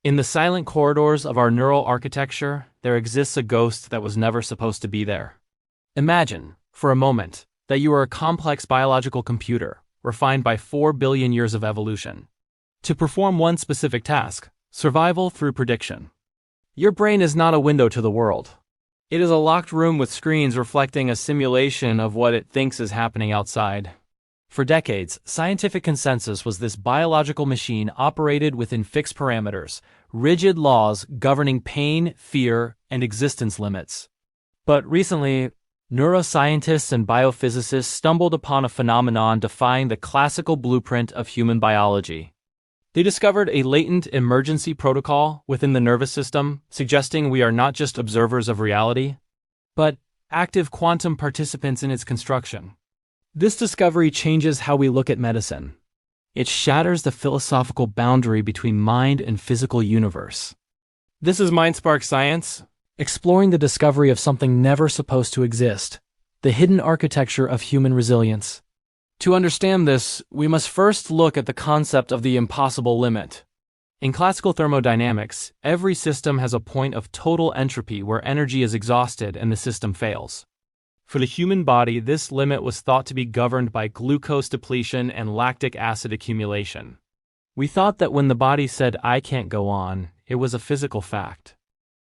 In the silent corridors of our neural architecture, there exists a ghost that was never supposed to be there. Imagine, for a moment, that you are a complex biological computer, refined by 4 billion years of evolution, to perform one specific task: survival through prediction. Your brain is not a window to the world. It is a locked room with screens reflecting a simulation of what it thinks is happening outside. For decades, scientific consensus was this biological machine operated within fixed parameters, rigid laws governing pain, fear, and existence limits. But recently, neuroscientists and biophysicists stumbled upon a phenomenon defying the classical blueprint of human biology. They discovered a latent emergency protocol within the nervous system, suggesting we are not just observers of reality, but active quantum participants in its construction. This discovery changes how we look at medicine. It shatters the philosophical boundary between mind and physical universe. This is MindSpark Science, exploring the discovery of something never supposed to exist, the hidden architecture of human resilience. To understand this, we must first look at the concept of the impossible limit. In classical thermodynamics, every system has a point of total entropy where energy is exhausted and the system fails. For the human body, this limit was thought to be governed by glucose depletion and lactic acid accumulation. We thought that when the body said, "I can't go on," it was a physical fact.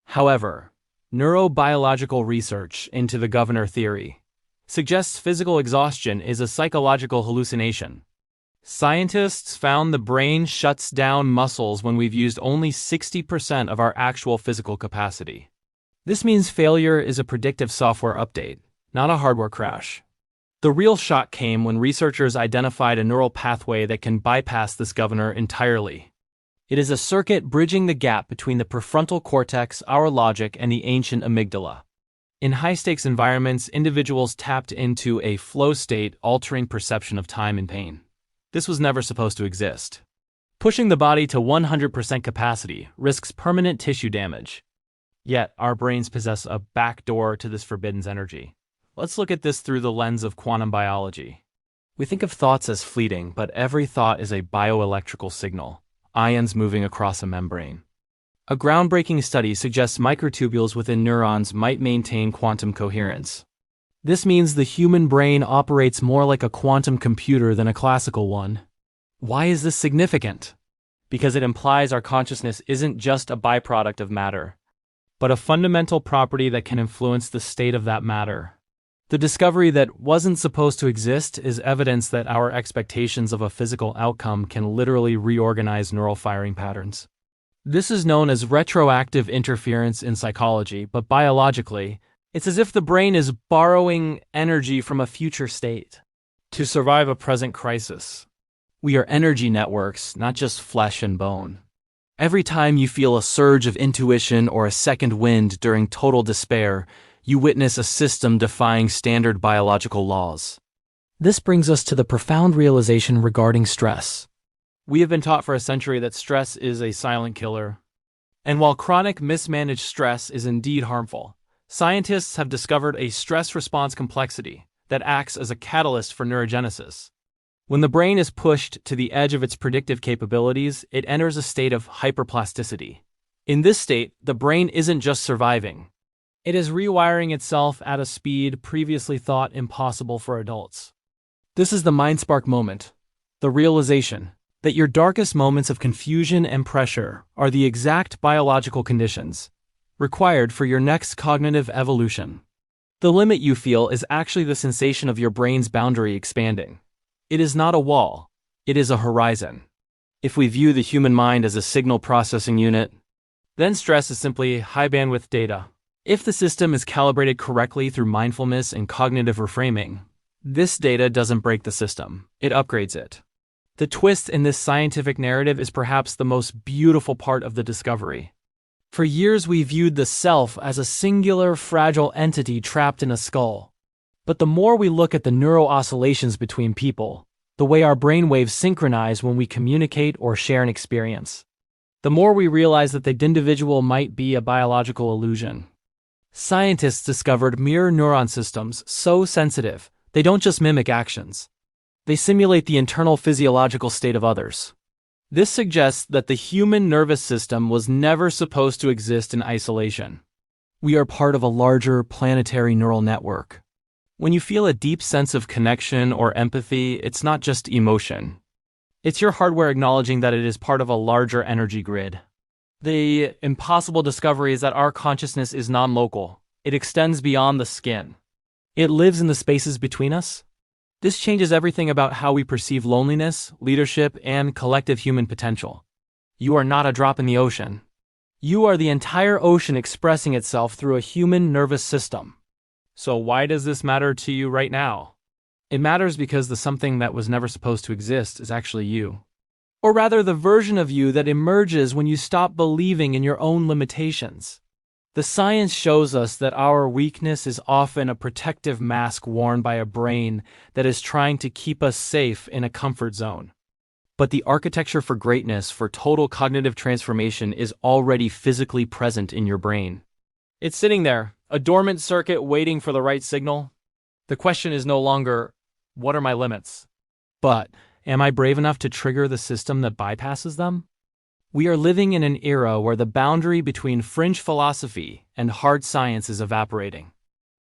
However, neurobiological research into the governor theory suggests physical exhaustion is a psychological hallucination. Scientists found the brain shuts down muscles when we've used only 60% of our actual physical capacity. This means failure is a predictive software update, not a hardware crash. The real shock came when researchers identified a neural pathway that can bypass this governor entirely. It is a circuit bridging the gap between the prefrontal cortex, our logic, and the ancient amygdala. In high-stakes environments, individuals tapped into a flow state, altering perception of time and pain. This was never supposed to exist. Pushing the body to 100% capacity risks permanent tissue damage. Yet, our brains possess a backdoor to this forbidden energy. Let's look at this through the lens of quantum biology. We think of thoughts as fleeting, but every thought is a bioelectrical signal, ions moving across a membrane. A groundbreaking study suggests microtubules within neurons might maintain quantum coherence. This means the human brain operates more like a quantum computer than a classical one. Why is this significant? Because it implies our consciousness isn't just a byproduct of matter, but a fundamental property that can influence the state of that matter. The discovery that wasn't supposed to exist is evidence that our expectations of a physical outcome can literally reorganize neural firing patterns. This is known as retroactive interference in psychology, but biologically, it's as if the brain is borrowing energy from a future state to survive a present crisis. We are energy networks, not just flesh and bone. Every time you feel a surge of intuition or a second wind during total despair, you witness a system defying standard biological laws. This brings us to the profound realization regarding stress. We have been taught for a century that stress is a silent killer. And while chronic mismanaged stress is indeed harmful, scientists have discovered a stress response complexity that acts as a catalyst for neurogenesis. When the brain is pushed to the edge of its predictive capabilities, it enters a state of hyperplasticity. In this state, the brain isn't just surviving. It is rewiring itself at a speed previously thought impossible for adults. This is the MindSpark moment, the realization that your darkest moments of confusion and pressure are the exact biological conditions required for your next cognitive evolution. The limit you feel is actually the sensation of your brain's boundary expanding. It is not a wall, it is a horizon. If we view the human mind as a signal processing unit, then stress is simply high bandwidth data. If the system is calibrated correctly through mindfulness and cognitive reframing, this data doesn't break the system, it upgrades it. The twist in this scientific narrative is perhaps the most beautiful part of the discovery. For years we viewed the self as a singular, fragile entity trapped in a skull. But the more we look at the neural oscillations between people, the way our brainwaves synchronize when we communicate or share an experience, the more we realize that the individual might be a biological illusion. Scientists discovered mirror neuron systems so sensitive, they don't just mimic actions. They simulate the internal physiological state of others. This suggests that the human nervous system was never supposed to exist in isolation. We are part of a larger planetary neural network. When you feel a deep sense of connection or empathy, it's not just emotion. It's your hardware acknowledging that it is part of a larger energy grid. The impossible discovery is that our consciousness is non-local. It extends beyond the skin. It lives in the spaces between us. This changes everything about how we perceive loneliness, leadership, and collective human potential. You are not a drop in the ocean. You are the entire ocean expressing itself through a human nervous system. So why does this matter to you right now? It matters because the something that was never supposed to exist is actually you. Or rather, the version of you that emerges when you stop believing in your own limitations. The science shows us that our weakness is often a protective mask worn by a brain that is trying to keep us safe in a comfort zone. But the architecture for greatness, for total cognitive transformation, is already physically present in your brain. It's sitting there, a dormant circuit waiting for the right signal. The question is no longer, what are my limits? But, am I brave enough to trigger the system that bypasses them? We are living in an era where the boundary between fringe philosophy and hard science is evaporating.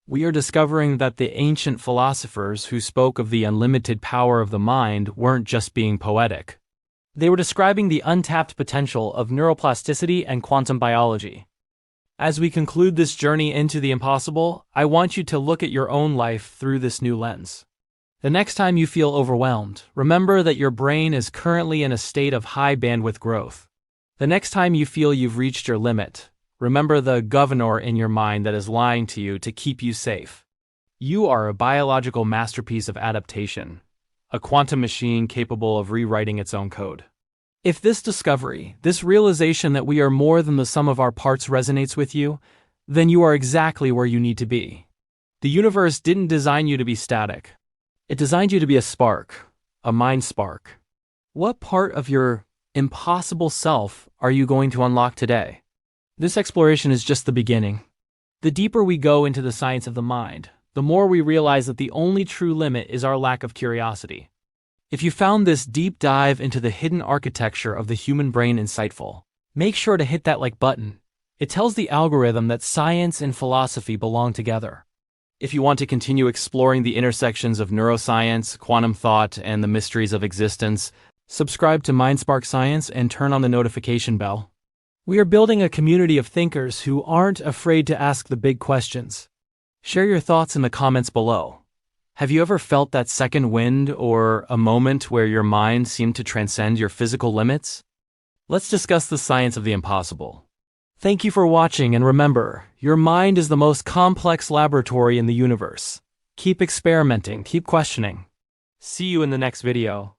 We are discovering that the ancient philosophers who spoke of the unlimited power of the mind weren't just being poetic. They were describing the untapped potential of neuroplasticity and quantum biology. As we conclude this journey into the impossible, I want you to look at your own life through this new lens. The next time you feel overwhelmed, remember that your brain is currently in a state of high bandwidth growth. The next time you feel you've reached your limit, remember the governor in your mind that is lying to you to keep you safe. You are a biological masterpiece of adaptation, a quantum machine capable of rewriting its own code. If this discovery, this realization that we are more than the sum of our parts resonates with you, then you are exactly where you need to be. The universe didn't design you to be static. It designed you to be a spark, a mind spark. What part of your impossible self are you going to unlock today? This exploration is just the beginning. The deeper we go into the science of the mind, the more we realize that the only true limit is our lack of curiosity. If you found this deep dive into the hidden architecture of the human brain insightful, make sure to hit that like button. It tells the algorithm that science and philosophy belong together. If you want to continue exploring the intersections of neuroscience, quantum thought, and the mysteries of existence, subscribe to MindSpark Science and turn on the notification bell. We are building a community of thinkers who aren't afraid to ask the big questions. Share your thoughts in the comments below. Have you ever felt that second wind or a moment where your mind seemed to transcend your physical limits? Let's discuss the science of the impossible. Thank you for watching, and remember, your mind is the most complex laboratory in the universe. Keep experimenting, keep questioning. See you in the next video.